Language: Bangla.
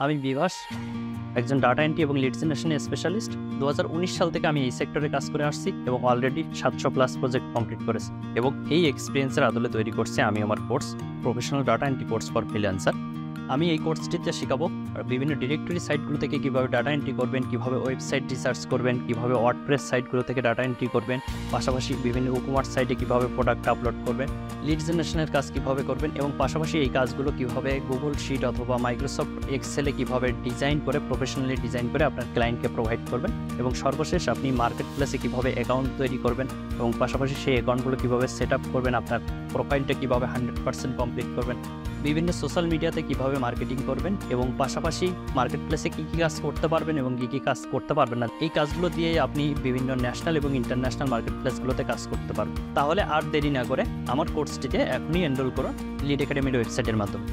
আমি বিভাস, একজন ডাটা এন্ট্রি এবং লিড জেনারেশন স্পেশালিস্ট। 2019 সাল থেকে আমি এই সেক্টরে কাজ করে আসছি এবং অলরেডি 700+ প্রজেক্ট কমপ্লিট করেছি এবং এই এক্সপিরিয়েন্সের আদলে তৈরি করছি আমি আমার course, professional data entry course for freelancer. আমি এই কোর্সটিতে শেখাবো বিভিন্ন ডিরেক্টরি সাইটগুলো থেকে কীভাবে ডাটা এন্ট্রি করবেন, কীভাবে ওয়েবসাইট রিসার্চ করবেন, কীভাবে ওয়ার্ডপ্রেস সাইটগুলো থেকে ডাটা এন্ট্রি করবেন, পাশাপাশি বিভিন্ন ই-কমার্স সাইটে কীভাবে প্রোডাক্ট আপলোড করবেন, লিড জেনারেশনের কাজ কীভাবে করবেন এবং পাশাপাশি এই কাজগুলো কীভাবে গুগল শিট অথবা মাইক্রোসফট এক্সেলে কীভাবে ডিজাইন করে, প্রফেশনালি ডিজাইন করে আপনার ক্লায়েন্টকে প্রোভাইড করবেন এবং সর্বশেষ আপনি মার্কেট প্লেসে কীভাবে অ্যাকাউন্ট তৈরি করবেন এবং পাশাপাশি সেই অ্যাকাউন্টগুলো কীভাবে সেট আপ করবেন, আপনার প্রোফাইলটা কীভাবে 100% কমপ্লিট করবেন, বিভিন্ন সোশ্যাল মিডিয়াতে কীভাবে মার্কেটিং করবেন এবং পাশাপাশি মার্কেট প্লেসে কী কী কাজ করতে পারবেন এবং কী কী কাজ করতে পারবেন না, এই কাজগুলো দিয়ে আপনি বিভিন্ন ন্যাশনাল এবং ইন্টারন্যাশনাল মার্কেট প্লেসগুলোতে কাজ করতে পারবেন। তাহলে আর দেরি না করে আমার কোর্সটিতে এখনই এনরোল করুন লিড একাডেমির ওয়েবসাইটের মাধ্যমে।